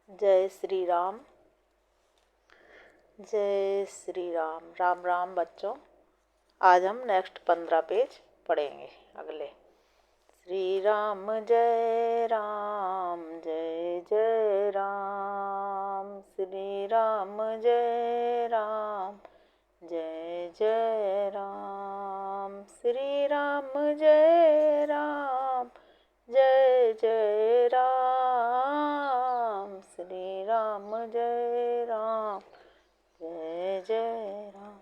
जय श्री राम। जय श्री राम। राम राम बच्चों। आज हम नेक्स्ट 15 पेज पढ़ेंगे। अगले श्री राम जय राम जय जय राम। श्री राम जय राम जय जय राम। श्री राम जय राम जय जय राम। श्री राम जय राम जय जय राम।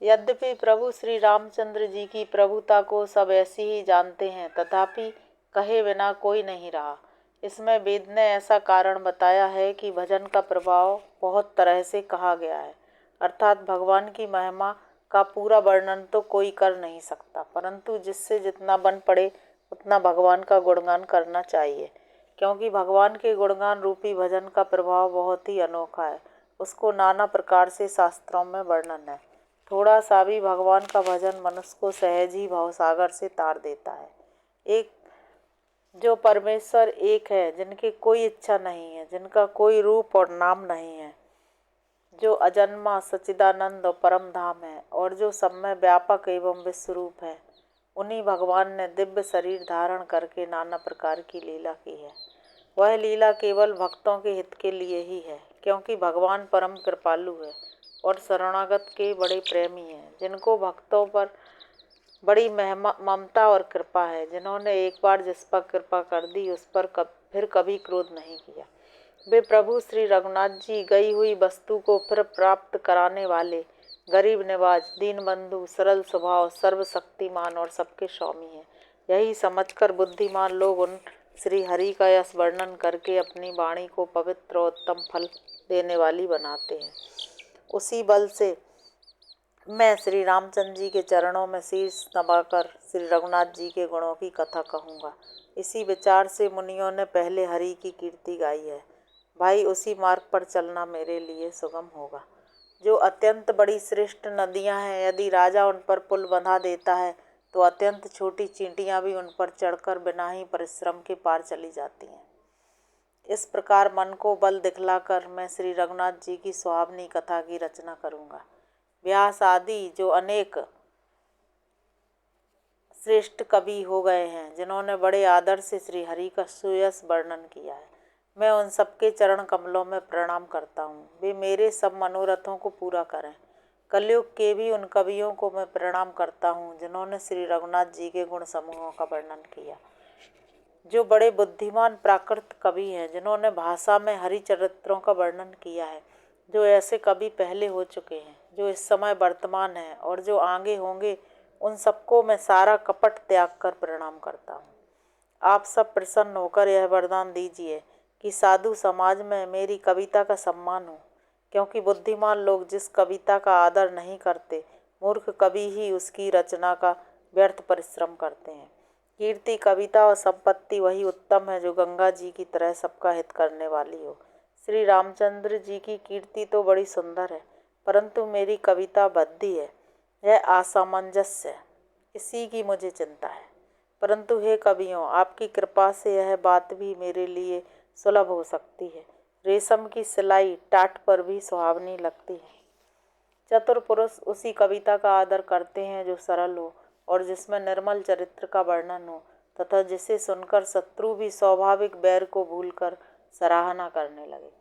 यद्यपि प्रभु श्री रामचंद्र जी की प्रभुता को सब ऐसी ही जानते हैं, तथापि कहे बिना कोई नहीं रहा। इसमें वेद ने ऐसा कारण बताया है कि भजन का प्रभाव बहुत तरह से कहा गया है, अर्थात भगवान की महिमा का पूरा वर्णन तो कोई कर नहीं सकता, परंतु जिससे जितना बन पड़े उतना भगवान का गुणगान करना चाहिए, क्योंकि भगवान के गुणगान रूपी भजन का प्रभाव बहुत ही अनोखा है। उसको नाना प्रकार से शास्त्रों में वर्णन है। थोड़ा सा भी भगवान का भजन मनुष्य को सहज ही भवसागर से तार देता है। एक जो परमेश्वर एक है, जिनकी कोई इच्छा नहीं है, जिनका कोई रूप और नाम नहीं है, जो अजन्मा सच्चिदानंद और परम धाम है और जो सब में व्यापक एवं विश्वरूप है, उन्हीं भगवान ने दिव्य शरीर धारण करके नाना प्रकार की लीला की है। वह लीला केवल भक्तों के हित के लिए ही है, क्योंकि भगवान परम कृपालु है और शरणागत के बड़े प्रेमी हैं, जिनको भक्तों पर बड़ी ममता और कृपा है। जिन्होंने एक बार जिस पर कृपा कर दी, उस पर फिर कभी क्रोध नहीं किया। वे प्रभु श्री रघुनाथ जी गई हुई वस्तु को फिर प्राप्त कराने वाले, गरीब निवाज, दीन बंधु, सरल स्वभाव, सर्वशक्तिमान और सबके स्वामी हैं। यही समझकर बुद्धिमान लोग उन श्री हरि का यश वर्णन करके अपनी वाणी को पवित्र और उत्तम फल देने वाली बनाते हैं। उसी बल से मैं श्री रामचंद्र जी के चरणों में शीर्ष नवाकर श्री रघुनाथ जी के गुणों की कथा कहूँगा। इसी विचार से मुनियों ने पहले हरि की कीर्ति गाई है। भाई, उसी मार्ग पर चलना मेरे लिए सुगम होगा। जो अत्यंत बड़ी श्रेष्ठ नदियाँ हैं, यदि राजा उन पर पुल बंधा देता है तो अत्यंत छोटी चींटियाँ भी उन पर चढ़कर बिना ही परिश्रम के पार चली जाती हैं। इस प्रकार मन को बल दिखलाकर मैं श्री रघुनाथ जी की सुहावनी कथा की रचना करूँगा। व्यास आदि जो अनेक श्रेष्ठ कवि हो गए हैं, जिन्होंने बड़े आदर से श्री हरि का सुयश वर्णन किया है, मैं उन सबके चरण कमलों में प्रणाम करता हूँ। वे मेरे सब मनोरथों को पूरा करें। कलयुग के भी उन कवियों को मैं प्रणाम करता हूँ, जिन्होंने श्री रघुनाथ जी के गुण समूहों का वर्णन किया। जो बड़े बुद्धिमान प्राकृत कवि हैं, जिन्होंने भाषा में हरि चरित्रों का वर्णन किया है। जो ऐसे कवि पहले हो चुके हैं, जो इस समय वर्तमान हैं और जो आगे होंगे, उन सबको मैं सारा कपट त्याग कर प्रणाम करता हूँ। आप सब प्रसन्न होकर यह वरदान दीजिए कि साधु समाज में मेरी कविता का सम्मान हो, क्योंकि बुद्धिमान लोग जिस कविता का आदर नहीं करते, मूर्ख कवि ही उसकी रचना का व्यर्थ परिश्रम करते हैं। कीर्ति, कविता और संपत्ति वही उत्तम है जो गंगा जी की तरह सबका हित करने वाली हो। श्री रामचंद्र जी की कीर्ति तो बड़ी सुंदर है, परंतु मेरी कविता बद्धी है, यह असामंजस्य है, इसी की मुझे चिंता है। परंतु हे कवियों, आपकी कृपा से यह बात भी मेरे लिए सुलभ हो सकती है। रेशम की सिलाई टाट पर भी सुहावनी लगती है। चतुर पुरुष उसी कविता का आदर करते हैं जो सरल हो और जिसमें निर्मल चरित्र का वर्णन हो, तथा जिसे सुनकर शत्रु भी स्वाभाविक बैर को भूलकर सराहना करने लगे।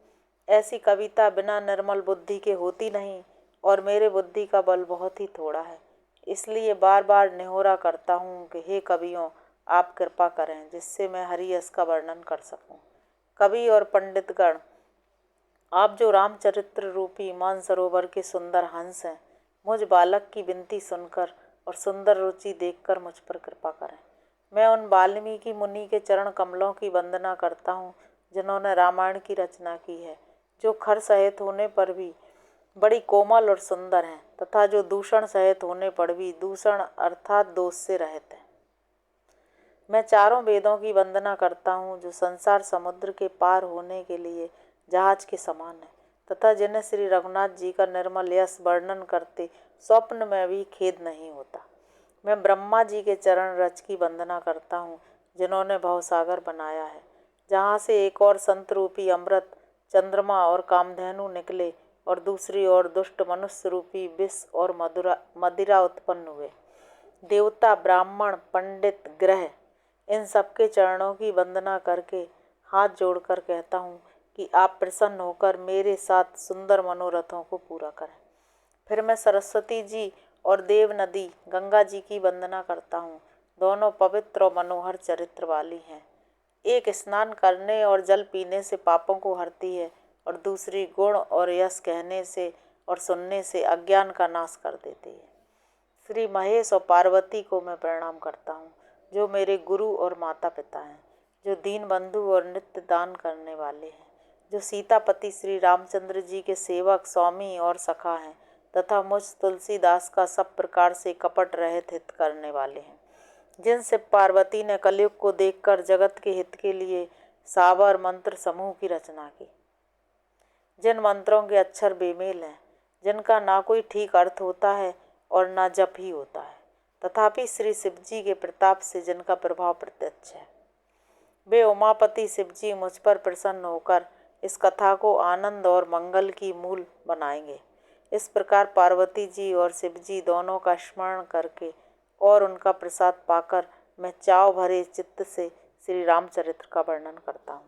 ऐसी कविता बिना निर्मल बुद्धि के होती नहीं, और मेरे बुद्धि का बल बहुत ही थोड़ा है। इसलिए बार बार निहोरा करता हूँ कि हे कवियों, आप कृपा करें, जिससे मैं हरि यश का वर्णन कर सकूँ। कवि और पंडितगण, आप जो रामचरित्र रूपी मानसरोवर के सुंदर हंस हैं, मुझ बालक की विनती सुनकर और सुंदर रुचि देखकर मुझ पर कृपा करें। मैं उन वाल्मीकि मुनि के चरण कमलों की वंदना करता हूँ, जिन्होंने रामायण की रचना की है, जो खर सहित होने पर भी बड़ी कोमल और सुंदर हैं, तथा जो दूषण सहित होने पर भी दूषण अर्थात दोष से रहित हैं। मैं चारों वेदों की वंदना करता हूँ, जो संसार समुद्र के पार होने के लिए जहाज के समान है, तथा जिन्हें श्री रघुनाथ जी का निर्मल यश वर्णन करते स्वप्न में भी खेद नहीं होता। मैं ब्रह्मा जी के चरण रज की वंदना करता हूँ, जिन्होंने भवसागर बनाया है, जहाँ से एक और संत रूपी अमृत चंद्रमा और कामधेनु निकले और दूसरी ओर दुष्ट मनुष्य रूपी विष और मदिरा उत्पन्न हुए। देवता, ब्राह्मण, पंडित, ग्रह, इन सबके चरणों की वंदना करके हाथ जोड़कर कहता हूँ कि आप प्रसन्न होकर मेरे साथ सुंदर मनोरथों को पूरा करें। फिर मैं सरस्वती जी और देव नदी गंगा जी की वंदना करता हूँ। दोनों पवित्र और मनोहर चरित्र वाली हैं। एक स्नान करने और जल पीने से पापों को हरती है और दूसरी गुण और यश कहने से और सुनने से अज्ञान का नाश कर देती है। श्री महेश और पार्वती को मैं प्रणाम करता हूँ, जो मेरे गुरु और माता पिता हैं, जो दीन बंधु और नित्य दान करने वाले हैं, जो सीतापति श्री रामचंद्र जी के सेवक, स्वामी और सखा हैं तथा मुझ तुलसीदास का सब प्रकार से कपट रहित हित करने वाले हैं, जिनसे पार्वती ने कलयुग को देखकर जगत के हित के लिए सावर मंत्र समूह की रचना की। जिन मंत्रों के अक्षर बेमेल हैं, जिनका ना कोई ठीक अर्थ होता है और ना जप ही होता है, तथापि श्री शिव जी के प्रताप से जिनका प्रभाव प्रत्यक्ष है, वे उमापति शिव जी मुझ पर प्रसन्न होकर इस कथा को आनंद और मंगल की मूल बनाएंगे। इस प्रकार पार्वती जी और शिव जी दोनों का स्मरण करके और उनका प्रसाद पाकर मैं चाव भरे चित्त से श्री रामचरित्र का वर्णन करता हूँ।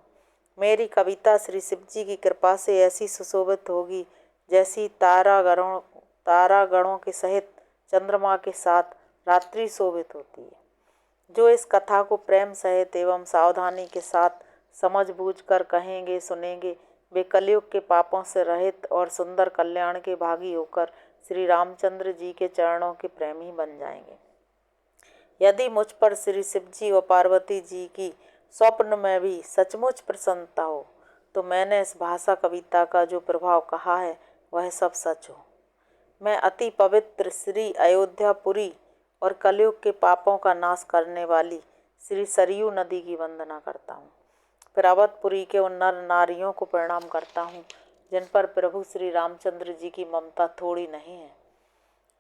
मेरी कविता श्री शिव जी की कृपा से ऐसी सुशोभित होगी जैसी तारागणों के सहित चंद्रमा के साथ रात्रि शोभित होती है। जो इस कथा को प्रेम सहित एवं सावधानी के साथ समझ बूझ कर कहेंगे, सुनेंगे, वे कलयुग के पापों से रहित और सुंदर कल्याण के भागी होकर श्री रामचंद्र जी के चरणों के प्रेमी बन जाएंगे। यदि मुझ पर श्री शिव जी और पार्वती जी की स्वप्न में भी सचमुच प्रसन्नता हो, तो मैंने इस भाषा कविता का जो प्रभाव कहा है वह सब सच हो। मैं अति पवित्र श्री अयोध्यापुरी और कलयुग के पापों का नाश करने वाली श्री सरयू नदी की वंदना करता हूँ। फिर अवधपुरी के उन नर नारियों को प्रणाम करता हूँ जिन पर प्रभु श्री रामचंद्र जी की ममता थोड़ी नहीं है।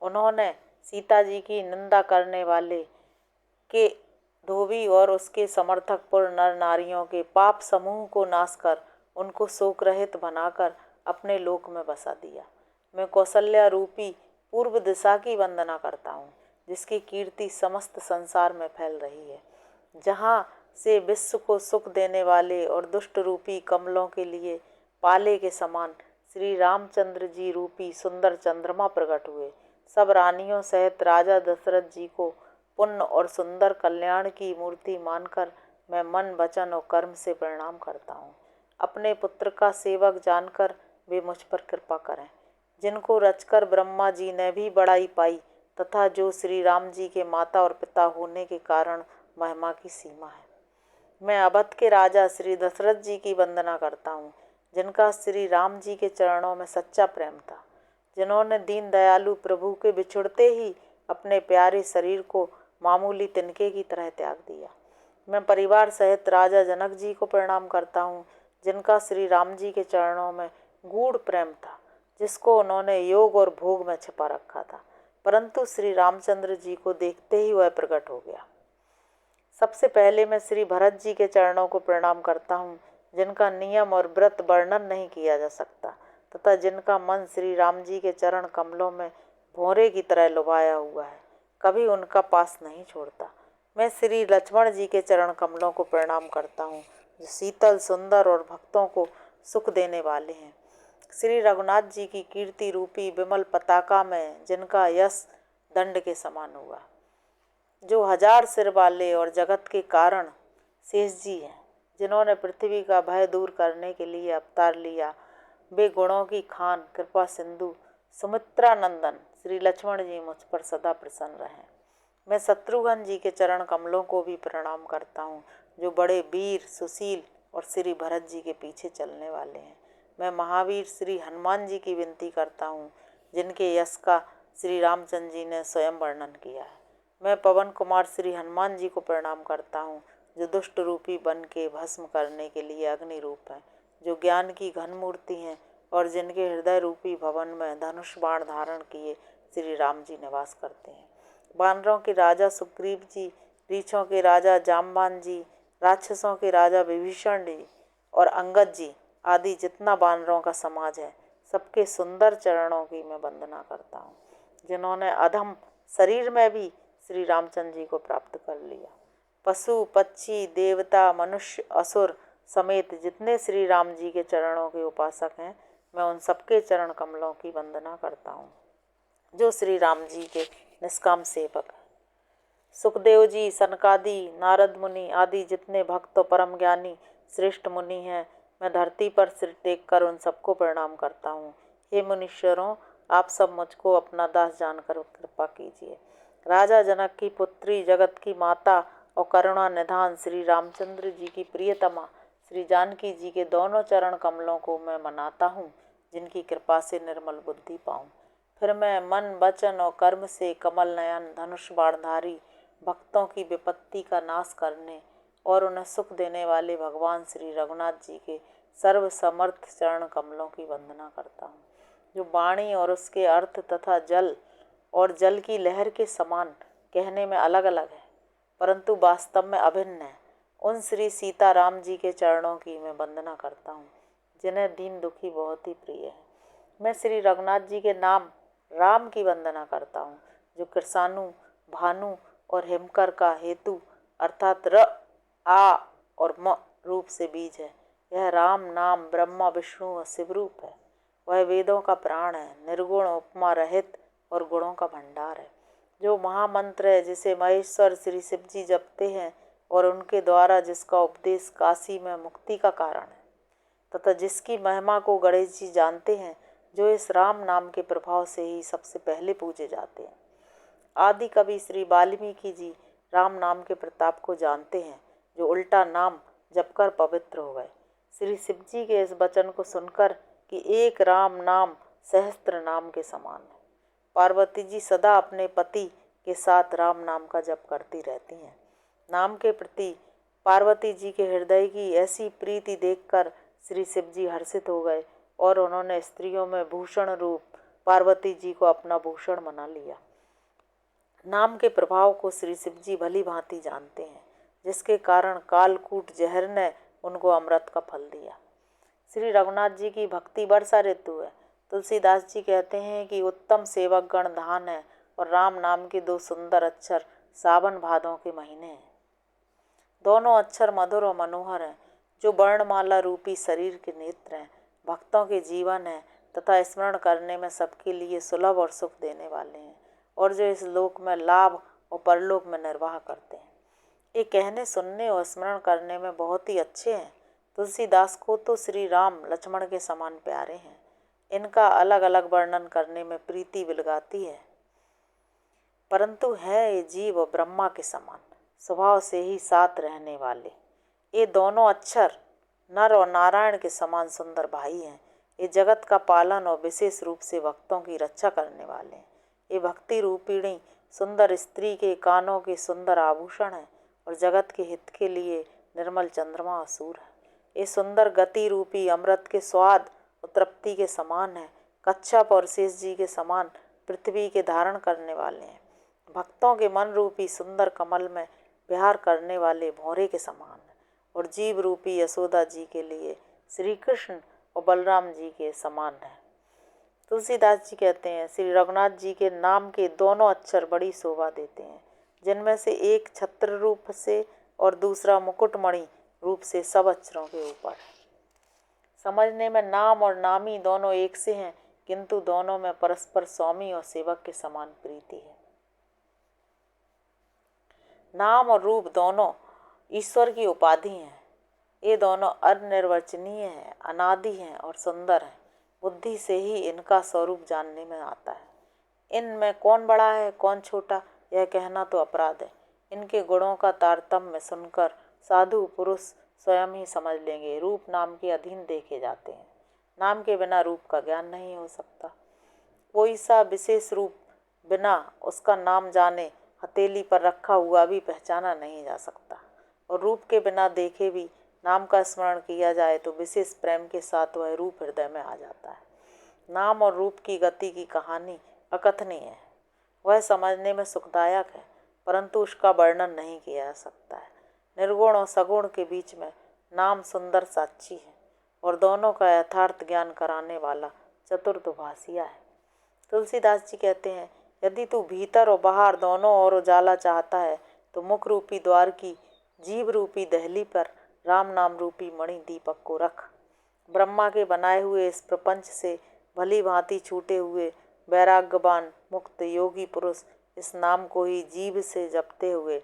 उन्होंने सीता जी की निंदा करने वाले के धोबी और उसके समर्थक पुर नर नारियों के पाप समूह को नाश कर उनको शोक रहित बनाकर अपने लोक में बसा दिया। मैं कौशल्या रूपी पूर्व दिशा की वंदना करता हूँ, जिसकी कीर्ति समस्त संसार में फैल रही है, जहाँ से विश्व को सुख देने वाले और दुष्ट रूपी कमलों के लिए पाले के समान श्री रामचंद्र जी रूपी सुंदर चंद्रमा प्रकट हुए। सब रानियों सहित राजा दशरथ जी को पुण्य और सुंदर कल्याण की मूर्ति मानकर मैं मन, वचन और कर्म से प्रणाम करता हूँ। अपने पुत्र का सेवक जानकर वे मुझ पर कृपा करें, जिनको रचकर ब्रह्मा जी ने भी बड़ाई पाई तथा जो श्री राम जी के माता और पिता होने के कारण महिमा की सीमा है। मैं अवध के राजा श्री दशरथ जी की वंदना करता हूँ, जिनका श्री राम जी के चरणों में सच्चा प्रेम था, जिन्होंने दीन दयालु प्रभु के बिछुड़ते ही अपने प्यारे शरीर को मामूली तिनके की तरह त्याग दिया। मैं परिवार सहित राजा जनक जी को प्रणाम करता हूँ, जिनका श्री राम जी के चरणों में गूढ़ प्रेम था, जिसको उन्होंने योग और भोग में छिपा रखा था, परंतु श्री रामचंद्र जी को देखते ही वह प्रकट हो गया। सबसे पहले मैं श्री भरत जी के चरणों को प्रणाम करता हूँ, जिनका नियम और व्रत वर्णन नहीं किया जा सकता तथा जिनका मन श्री राम जी के चरण कमलों में भौरे की तरह लुभाया हुआ है, कभी उनका पास नहीं छोड़ता। मैं श्री लक्ष्मण जी के चरण कमलों को प्रणाम करता हूँ, जो शीतल, सुंदर और भक्तों को सुख देने वाले हैं। श्री रघुनाथ जी की कीर्ति रूपी विमल पताका में जिनका यश दंड के समान हुआ, जो 1000 सिर वाले और जगत के कारण शेष जी हैं, जिन्होंने पृथ्वी का भय दूर करने के लिए अवतार लिया, वे गुणों की खान, कृपा सिंधु, सुमित्रा नंदन श्री लक्ष्मण जी मुझ पर सदा प्रसन्न रहें। मैं शत्रुघ्न जी के चरण कमलों को भी प्रणाम करता हूँ, जो बड़े वीर, सुशील और श्री भरत जी के पीछे चलने वाले हैं। मैं महावीर श्री हनुमान जी की विनती करता हूँ, जिनके यश का श्री रामचंद्र जी ने स्वयं वर्णन किया है। मैं पवन कुमार श्री हनुमान जी को प्रणाम करता हूँ, जो दुष्ट रूपी बन के भस्म करने के लिए अग्नि रूप हैं, जो ज्ञान की घन मूर्ति हैं और जिनके हृदय रूपी भवन में धनुष बाण धारण किए श्री राम जी निवास करते हैं। बानरों के राजा सुग्रीव जी, रीछों के राजा जाम्बान जी, राक्षसों के राजा विभीषण जी और अंगद जी आदि जितना वानरों का समाज है, सबके सुंदर चरणों की मैं वंदना करता हूँ, जिन्होंने अधम शरीर में भी श्री रामचंद्र जी को प्राप्त कर लिया। पशु पक्षी देवता मनुष्य असुर समेत जितने श्री राम जी के चरणों के उपासक हैं, मैं उन सबके चरण कमलों की वंदना करता हूँ, जो श्री राम जी के निष्काम सेवक हैं। सुखदेव जी, सनकादि, नारद मुनि आदि जितने भक्त और परम ज्ञानी श्रेष्ठ मुनि हैं, मैं धरती पर सिर टेक कर उन सबको प्रणाम करता हूँ। हे मुनीश्वरों, आप सब मुझको अपना दास जानकर कृपा कीजिए। राजा जनक की पुत्री, जगत की माता और करुणा निधान श्री रामचंद्र जी की प्रियतमा श्री जानकी जी के दोनों चरण कमलों को मैं मनाता हूँ, जिनकी कृपा से निर्मल बुद्धि पाऊँ। फिर मैं मन वचन और कर्म से कमल नयन धनुष बाणधारी भक्तों की विपत्ति का नाश करने और उन्हें सुख देने वाले भगवान श्री रघुनाथ जी के सर्व समर्थ चरण कमलों की वंदना करता हूँ, जो वाणी और उसके अर्थ तथा जल और जल की लहर के समान कहने में अलग अलग है, परंतु वास्तव में अभिन्न है। उन श्री सीताराम जी के चरणों की मैं वंदना करता हूँ, जिन्हें दीन दुखी बहुत ही प्रिय है। मैं श्री रघुनाथ जी के नाम राम की वंदना करता हूँ, जो कृषाणु भानु और हिमकर का हेतु अर्थात र आ और म रूप से बीज है। यह राम नाम ब्रह्मा विष्णु और शिव रूप है। वह वेदों का प्राण है, निर्गुण उपमा रहित और गुणों का भंडार है। जो महामंत्र है, जिसे महेश्वर श्री शिव जी जपते हैं और उनके द्वारा जिसका उपदेश काशी में मुक्ति का कारण है, तथा जिसकी महिमा को गणेश जी जानते हैं, जो इस राम नाम के प्रभाव से ही सबसे पहले पूजे जाते हैं। आदि कवि श्री वाल्मीकि जी राम नाम के प्रताप को जानते हैं, जो उल्टा नाम जपकर पवित्र हो गए। श्री शिव जी के इस वचन को सुनकर कि एक राम नाम सहस्त्र नाम के समान है, पार्वती जी सदा अपने पति के साथ राम नाम का जप करती रहती हैं। नाम के प्रति पार्वती जी के हृदय की ऐसी प्रीति देखकर श्री शिव जी हर्षित हो गए और उन्होंने स्त्रियों में भूषण रूप पार्वती जी को अपना भूषण बना लिया। नाम के प्रभाव को श्री शिव जी भली भांति जानते हैं, जिसके कारण कालकूट जहर ने उनको अमृत का फल दिया। श्री रघुनाथ जी की भक्ति वर्षा ऋतु है। तुलसीदास जी कहते हैं कि उत्तम सेवक गण धान है और राम नाम के दो सुंदर अक्षर सावन भादों के महीने हैं। दोनों अक्षर मधुर और मनोहर हैं, जो वर्णमाला रूपी शरीर के नेत्र हैं, भक्तों के जीवन हैं तथा स्मरण करने में सबके लिए सुलभ और सुख देने वाले हैं, और जो इस लोक में लाभ और परलोक में निर्वाह करते हैं। ये कहने सुनने और स्मरण करने में बहुत ही अच्छे हैं। तुलसीदास को तो श्री राम लक्ष्मण के समान प्यारे हैं। इनका अलग अलग वर्णन करने में प्रीति विलगाती है, परंतु है ये जीव और ब्रह्मा के समान स्वभाव से ही साथ रहने वाले। ये दोनों अक्षर नर और नारायण के समान सुंदर भाई हैं। ये जगत का पालन और विशेष रूप से भक्तों की रक्षा करने वाले हैं। ये भक्ति रूपिणी सुंदर स्त्री के कानों के सुंदर आभूषण हैं और जगत के हित के लिए निर्मल चंद्रमा और सूर्य है। ये सुंदर गति रूपी अमृत के स्वाद और तृप्ति के समान है। कच्छप और शेष जी के समान पृथ्वी के धारण करने वाले हैं। भक्तों के मन रूपी सुंदर कमल में विहार करने वाले भौरे के समान है, और जीव रूपी यशोदा जी के लिए श्री कृष्ण और बलराम जी के समान है। तुलसीदास जी कहते हैं, श्री रघुनाथ जी के नाम के दोनों अक्षर बड़ी शोभा देते हैं, जिनमें से एक छत्र रूप से और दूसरा मुकुटमणि रूप से सब अक्षरों के ऊपर है। समझने में नाम और नामी दोनों एक से हैं, किंतु दोनों में परस्पर स्वामी और सेवक के समान प्रीति है। नाम और रूप दोनों ईश्वर की उपाधि हैं। ये दोनों अनिर्वचनीय हैं, अनादि हैं और सुंदर हैं। बुद्धि से ही इनका स्वरूप जानने में आता है। इनमें कौन बड़ा है कौन छोटा, यह कहना तो अपराध है। इनके गुणों का तारतम्य सुनकर साधु पुरुष स्वयं ही समझ लेंगे। रूप नाम के अधीन देखे जाते हैं। नाम के बिना रूप का ज्ञान नहीं हो सकता। कोई सा विशेष रूप बिना उसका नाम जाने हथेली पर रखा हुआ भी पहचाना नहीं जा सकता, और रूप के बिना देखे भी नाम का स्मरण किया जाए तो विशेष प्रेम के साथ वह रूप हृदय में आ जाता है। नाम और रूप की गति की कहानी अकथनीय है। वह समझने में सुखदायक है, परंतु उसका वर्णन नहीं किया जा सकता है। निर्गुण और सगुण के बीच में नाम सुंदर साक्षी है और दोनों का यथार्थ ज्ञान कराने वाला चतुर्दुभाषिया है। तुलसीदास जी कहते हैं, यदि तू भीतर और बाहर दोनों ओर उजाला चाहता है तो मुख रूपी द्वार की जीव रूपी दहली पर राम नाम रूपी मणि दीपक को रख। ब्रह्मा के बनाए हुए इस प्रपंच से भली भांति छूटे हुए वैराग्यवान मुक्त योगी पुरुष इस नाम को ही जीभ से जपते हुए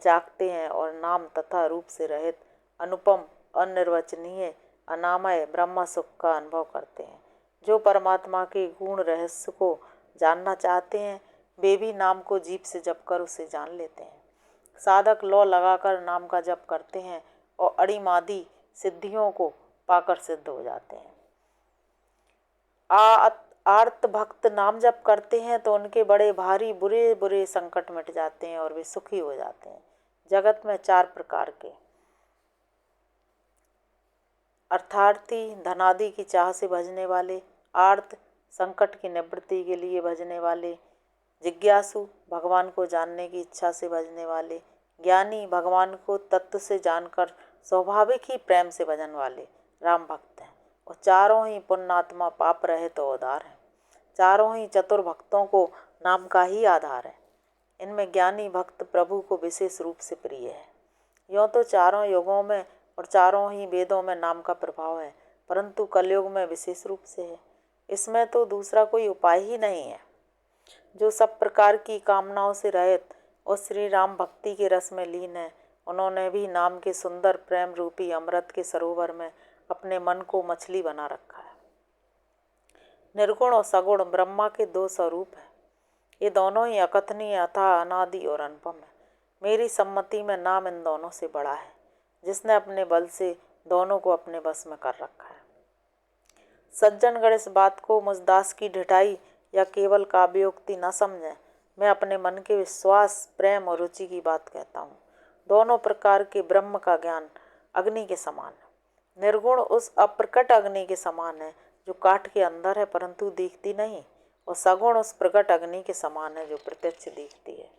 जागते हैं और नाम तथा रूप से रहित अनुपम अनिर्वचनीय अनामय ब्रह्म सुख का अनुभव करते हैं। जो परमात्मा के गुण रहस्य को जानना चाहते हैं वे भी नाम को जीभ से जपकर उसे जान लेते हैं। साधक लौ लगाकर नाम का जप करते हैं और अड़िमादी सिद्धियों को पाकर सिद्ध हो जाते हैं। आर्त भक्त नाम जप करते हैं तो उनके बड़े भारी बुरे बुरे संकट मिट जाते हैं और वे सुखी हो जाते हैं। जगत में 4 प्रकार के अर्थार्थी, धनादि की चाह से भजने वाले, आर्त संकट की निवृत्ति के लिए भजने वाले, जिज्ञासु भगवान को जानने की इच्छा से भजने वाले, ज्ञानी भगवान को तत्व से जानकर स्वाभाविक ही प्रेम से भजन वाले राम भक्त हैं। और चारों ही पुण्यात्मा पाप रहित और उदार हैं। चारों ही चतुर भक्तों को नाम का ही आधार है। इनमें ज्ञानी भक्त प्रभु को विशेष रूप से प्रिय है। यूँ तो चारों युगों में और चारों ही वेदों में नाम का प्रभाव है, परंतु कलयुग में विशेष रूप से है। इसमें तो दूसरा कोई उपाय ही नहीं है। जो सब प्रकार की कामनाओं से रहित और श्री राम भक्ति के रस में लीन है, उन्होंने भी नाम के सुंदर प्रेम रूपी अमृत के सरोवर में अपने मन को मछली बना रखा है। निर्गुण और सगुण ब्रह्मा के 2 स्वरूप हैं। ये दोनों ही अकथनीय, अथाह, अनादि और अनुपम है। मेरी सम्मति में नाम इन दोनों से बड़ा है, जिसने अपने बल से दोनों को अपने बस में कर रखा है। सज्जनगण इस बात को मुझदास की ढिठाई या केवल काव्योक्ति न समझें। मैं अपने मन के विश्वास, प्रेम और रुचि की बात कहता हूँ। दोनों प्रकार के ब्रह्म का ज्ञान अग्नि के समान है। निर्गुण उस अप्रकट अग्नि के समान है जो काठ के अंदर है परंतु दिखती नहीं, और सगुण उस प्रकट अग्नि के समान है जो प्रत्यक्ष दिखती है।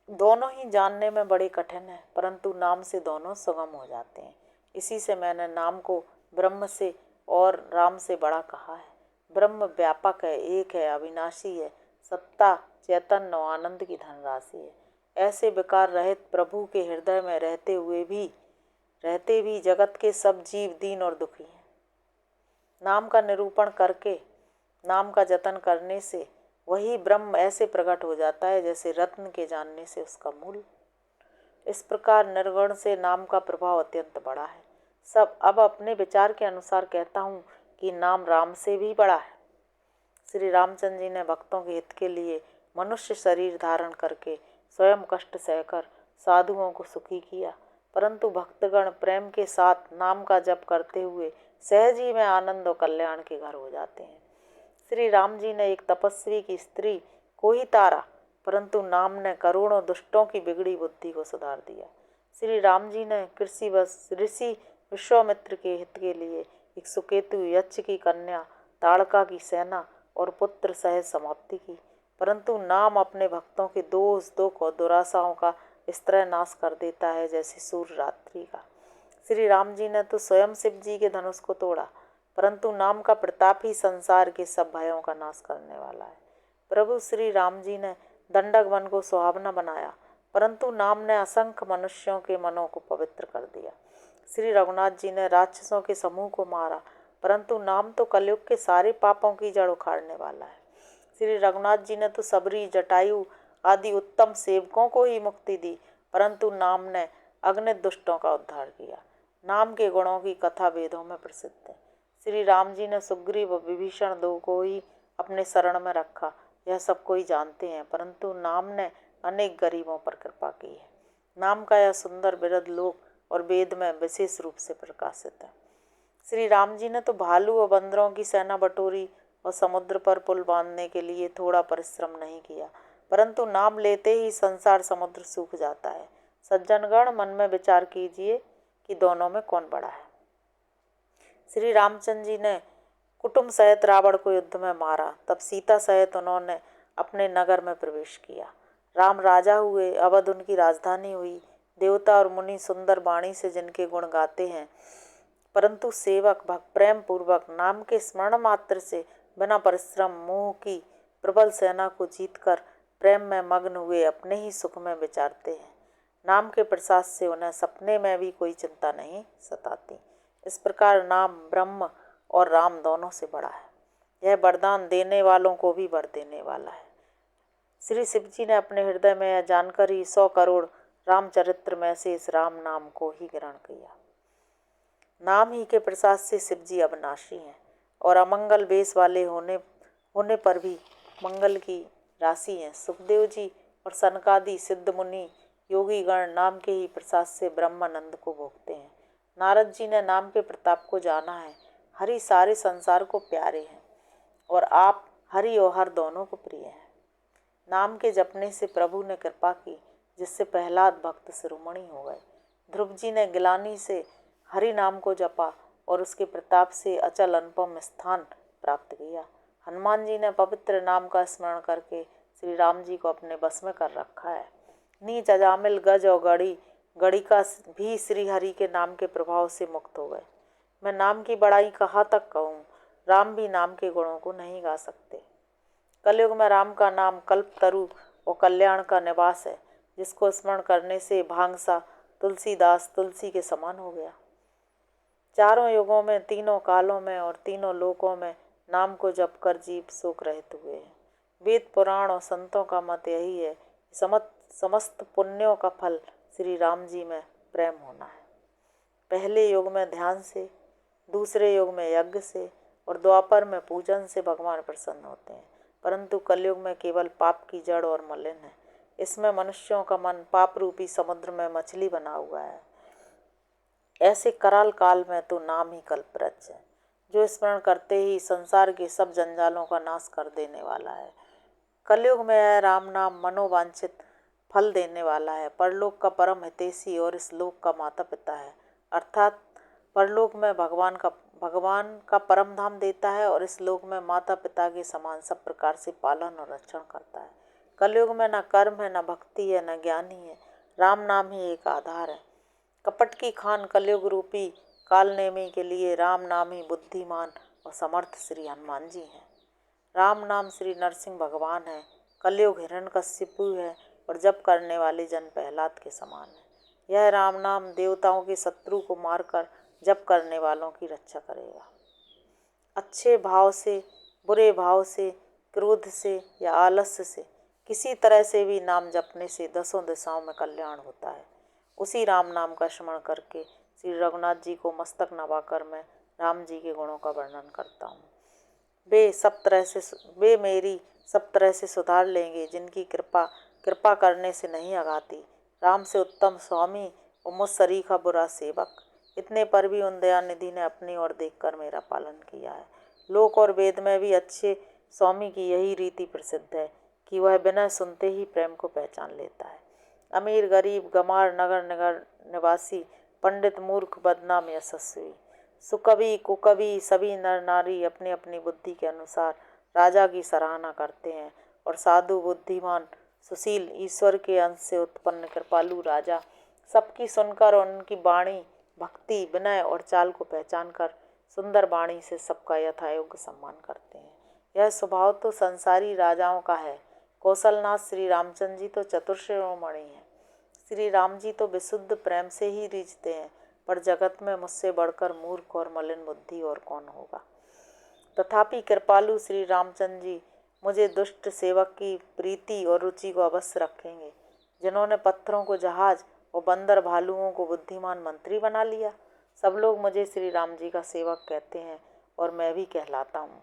दोनों ही जानने में बड़े कठिन है, परंतु नाम से दोनों सुगम हो जाते हैं। इसी से मैंने नाम को ब्रह्म से और राम से बड़ा कहा है। ब्रह्म व्यापक है, एक है, अविनाशी है, सत्ता, चैतन्य और आनंद की धनराशि है। ऐसे विकार रहित प्रभु के हृदय में रहते भी जगत के सब जीव दीन और दुखी हैं। नाम का निरूपण करके, नाम का जतन करने से वही ब्रह्म ऐसे प्रकट हो जाता है जैसे रत्न के जानने से उसका मूल। इस प्रकार निर्गुण से नाम का प्रभाव अत्यंत बड़ा है। सब अब अपने विचार के अनुसार कहता हूँ कि नाम राम से भी बड़ा है। श्री रामचंद्र जी ने भक्तों के हित के लिए मनुष्य शरीर धारण करके स्वयं कष्ट सहकर साधुओं को सुखी किया, परंतु भक्तगण प्रेम के साथ नाम का जप करते हुए सहज ही में आनंद और कल्याण के घर हो जाते हैं। श्री राम जी ने एक तपस्वी की स्त्री को ही तारा, परंतु नाम ने करोड़ों दुष्टों की बिगड़ी बुद्धि को सुधार दिया। श्री राम जी ने ऋषि विश्वामित्र के हित के लिए एक सुकेतु यक्ष की कन्या ताड़का की सेना और पुत्र सहित समाप्ति की, परंतु नाम अपने भक्तों के दोष, दुख और दुराशाओं का इस तरह नाश कर देता है जैसे सूर्य रात्रि का। श्री राम जी ने तो स्वयं शिव जी के धनुष को तोड़ा, परंतु नाम का प्रताप ही संसार के सब भयों का नाश करने वाला है। प्रभु श्री राम जी ने दंडक वन को सुहावना बनाया, परंतु नाम ने असंख्य मनुष्यों के मनों को पवित्र कर दिया। श्री रघुनाथ जी ने राक्षसों के समूह को मारा, परंतु नाम तो कलयुग के सारे पापों की जड़ उखाड़ने वाला है। श्री रघुनाथ जी ने तो सबरी, जटायु आदि उत्तम सेवकों को ही मुक्ति दी, परंतु नाम ने अगणित दुष्टों का उद्धार किया। नाम के गुणों की कथा वेदों में प्रसिद्ध है। श्री राम जी ने सुग्रीव व विभीषण 2 को ही अपने शरण में रखा, यह सब कोई जानते हैं, परंतु नाम ने अनेक गरीबों पर कृपा की है। नाम का यह सुंदर बिरध लोक और वेद में विशेष रूप से प्रकाशित है। श्री राम जी ने तो भालू और बंदरों की सेना बटोरी और समुद्र पर पुल बांधने के लिए थोड़ा परिश्रम नहीं किया, परंतु नाम लेते ही संसार समुद्र सूख जाता है। सज्जनगण, मन में विचार कीजिए कि दोनों में कौन बड़ा है। श्री रामचंद्र जी ने कुटुंब सहित रावण को युद्ध में मारा, तब सीता सहित उन्होंने अपने नगर में प्रवेश किया। राम राजा हुए, अवध उनकी राजधानी हुई, देवता और मुनि सुंदर वाणी से जिनके गुण गाते हैं, परंतु सेवक भक्त प्रेम पूर्वक नाम के स्मरण मात्र से बिना परिश्रम मोह की प्रबल सेना को जीतकर प्रेम में मग्न हुए अपने ही सुख में विचारते हैं। नाम के प्रसाद से उन्हें सपने में भी कोई चिंता नहीं सताती। इस प्रकार नाम ब्रह्म और राम दोनों से बड़ा है। यह वरदान देने वालों को भी वर देने वाला है। श्री शिव जी ने अपने हृदय में यह जानकर ही 100 करोड़ रामचरित्र में से इस राम नाम को ही ग्रहण किया। नाम ही के प्रसाद से शिव जी अविनाशी हैं और अमंगल वेश वाले होने पर भी मंगल की राशि हैं। सुखदेव जी और सनकादि सिद्ध मुनि योगी गण नाम के ही प्रसाद से ब्रह्मानंद को भोगते हैं। नारद जी ने नाम के प्रताप को जाना है। हरि सारे संसार को प्यारे हैं और आप हरि और हर दोनों को प्रिय हैं। नाम के जपने से प्रभु ने कृपा की, जिससे प्रहलाद भक्त शिरोमणि हो गए। ध्रुव जी ने गिलानी से हरि नाम को जपा और उसके प्रताप से अचल अनुपम स्थान प्राप्त किया। हनुमान जी ने पवित्र नाम का स्मरण करके श्री राम जी को अपने बस में कर रखा है। नीच अजामिल गज और गणिका भी श्री हरि के नाम के प्रभाव से मुक्त हो गए। मैं नाम की बड़ाई कहाँ तक कहूँ, राम भी नाम के गुणों को नहीं गा सकते। कलयुग में राम का नाम कल्पतरु और कल्याण का निवास है, जिसको स्मरण करने से भांगसा तुलसीदास तुलसी के समान हो गया। चारों युगों में, तीनों कालों में और तीनों लोकों में नाम को जप कर जीव शोक रहित हुए हैं। वेद पुराण और संतों का मत यही है कि समस्त पुण्यों का फल श्री राम जी में प्रेम होना है। पहले युग में ध्यान से, दूसरे युग में यज्ञ से और द्वापर में पूजन से भगवान प्रसन्न होते हैं, परंतु कलयुग में केवल पाप की जड़ और मलिन है। इसमें मनुष्यों का मन पाप रूपी समुद्र में मछली बना हुआ है। ऐसे कराल काल में तो नाम ही कल्पवृक्ष है, जो स्मरण करते ही संसार के सब जंजालों का नाश कर देने वाला है। कलयुग में यह राम नाम मनोवांछित फल देने वाला है। परलोक का परम हितैषी और इस लोक का माता पिता है, अर्थात परलोक में भगवान का परम धाम देता है और इस लोक में माता पिता के समान सब प्रकार से पालन और रक्षण करता है। कलयुग में न कर्म है, न भक्ति है, न ज्ञान ही है, राम नाम ही एक आधार है। कपट की खान कलयुग रूपी कालनेमी के लिए राम नाम ही बुद्धिमान और समर्थ श्री हनुमान जी हैं। राम नाम श्री नरसिंह भगवान है। कलयुग हिरण्यकशिपु है और जप करने वाले जन प्रहलाद के समान है। यह राम नाम देवताओं के शत्रु को मारकर जप करने वालों की रक्षा करेगा। अच्छे भाव से, बुरे भाव से, क्रोध से या आलस्य से किसी तरह से भी नाम जपने से 10 दिशाओं में कल्याण होता है। उसी राम नाम का स्मरण करके श्री रघुनाथ जी को मस्तक नवाकर मैं राम जी के गुणों का वर्णन करता हूँ। वे मेरी सब तरह से सुधार लेंगे, जिनकी कृपा करने से नहीं आगाती। राम से उत्तम स्वामी और मुझ सरीखा बुरा सेवक। इतने पर भी उन दयानिधि ने अपनी ओर देखकर मेरा पालन किया है। लोक और वेद में भी अच्छे स्वामी की यही रीति प्रसिद्ध है कि वह बिना सुनते ही प्रेम को पहचान लेता है। अमीर गरीब, गमार नगर नगर निवासी, पंडित मूर्ख, बदनाम यशस्वी, सुकवि कुकवि सभी नर नारी अपनी अपनी बुद्धि के अनुसार राजा की सराहना करते हैं और साधु, बुद्धिमान, सुशील, ईश्वर के अंश से उत्पन्न कृपालु राजा सबकी सुनकर और उनकी वाणी, भक्ति, विनय और चाल को पहचान कर सुंदर वाणी से सबका यथायोग्य सम्मान करते हैं। यह स्वभाव तो संसारी राजाओं का है। कौशलनाथ श्री रामचंद्र जी तो चतुर्शिरोमणि हैं। श्री राम जी तो विशुद्ध प्रेम से ही रीझते हैं, पर जगत में मुझसे बढ़कर मूर्ख और मलिन बुद्धि और कौन होगा। तथापि कृपालु श्री रामचंद्र जी मुझे दुष्ट सेवक की प्रीति और रुचि को अवश्य रखेंगे। जिन्होंने पत्थरों को जहाज और बंदर भालुओं को बुद्धिमान मंत्री बना लिया। सब लोग मुझे श्री राम जी का सेवक कहते हैं और मैं भी कहलाता हूँ।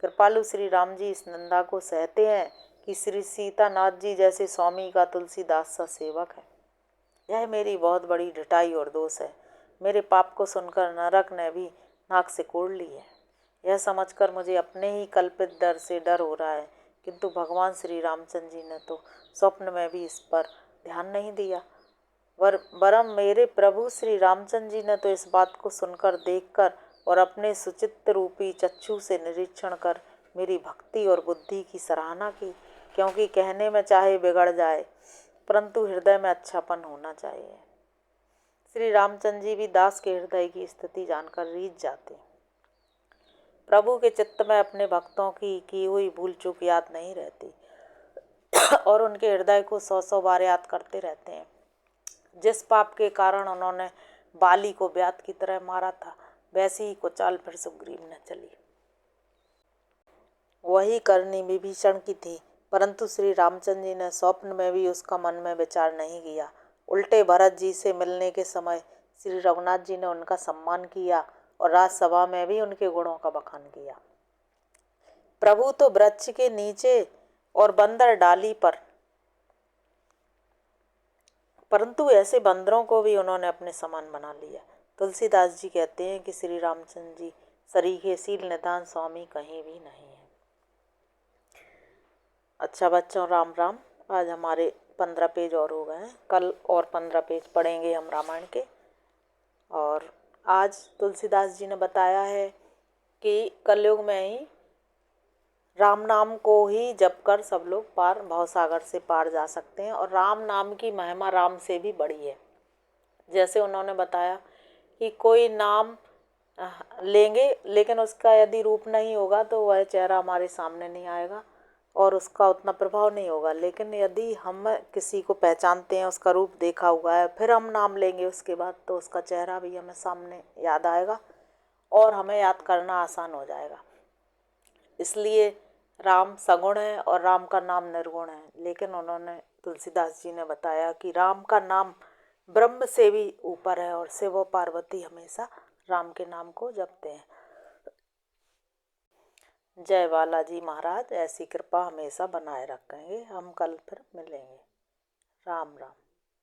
कृपालु श्री राम जी इस निंदा को सहते हैं कि श्री सीतानाथ जी जैसे स्वामी का तुलसीदास सा सेवक है। यह मेरी बहुत बड़ी ढिठाई और दोष है। मेरे पाप को सुनकर नरक ने भी नाक से कोड़ ली है। यह समझकर मुझे अपने ही कल्पित डर से डर हो रहा है, किंतु भगवान श्री रामचंद्र जी ने तो स्वप्न में भी इस पर ध्यान नहीं दिया। वरम मेरे प्रभु श्री रामचंद्र जी ने तो इस बात को सुनकर, देखकर और अपने सुचित्त रूपी चक्षु से निरीक्षण कर मेरी भक्ति और बुद्धि की सराहना की, क्योंकि कहने में चाहे बिगड़ जाए परंतु हृदय में अच्छापन होना चाहिए। श्री रामचंद्र जी भी दास के हृदय की स्थिति जानकर रीझ जाते। प्रभु के चित्त में अपने भक्तों की हुई भूल चूक याद नहीं रहती और उनके हृदय को 100 बार याद करते रहते हैं। जिस पाप के कारण उन्होंने बाली को ब्यात की तरह मारा था, वैसी ही कुचाल फिर सुग्रीव ने चली। वही करनी विभीषण की थी, परंतु श्री रामचंद्र जी ने स्वप्न में भी उसका मन में विचार नहीं किया। उल्टे भरत जी से मिलने के समय श्री रघुनाथ जी ने उनका सम्मान किया और राजसभा में भी उनके गुणों का बखान किया। प्रभु तो वृक्ष के नीचे और बंदर डाली पर, परंतु ऐसे बंदरों को भी उन्होंने अपने समान बना लिया। तुलसीदास जी कहते हैं कि श्री रामचंद्र जी सरीखे शील निदान स्वामी कहीं भी नहीं है। अच्छा बच्चों, राम राम। आज हमारे 15 पेज और हो गए हैं, कल और 15 पेज पढ़ेंगे हम रामायण के। और आज तुलसीदास जी ने बताया है कि कलयुग में ही राम नाम को ही जप कर सब लोग पार भवसागर से पार जा सकते हैं, और राम नाम की महिमा राम से भी बड़ी है। जैसे उन्होंने बताया कि कोई नाम लेंगे लेकिन उसका यदि रूप नहीं होगा तो वह चेहरा हमारे सामने नहीं आएगा और उसका उतना प्रभाव नहीं होगा। लेकिन यदि हम किसी को पहचानते हैं, उसका रूप देखा हुआ है, फिर हम नाम लेंगे उसके बाद, तो उसका चेहरा भी हमें सामने याद आएगा और हमें याद करना आसान हो जाएगा। इसलिए राम सगुण है और राम का नाम निर्गुण है। लेकिन उन्होंने तुलसीदास जी ने बताया कि राम का नाम ब्रह्म से भी ऊपर है और शिव और पार्वती हमेशा राम के नाम को जपते हैं। जय बालाजी महाराज, ऐसी कृपा हमेशा बनाए रखेंगे। हम कल फिर मिलेंगे। राम राम।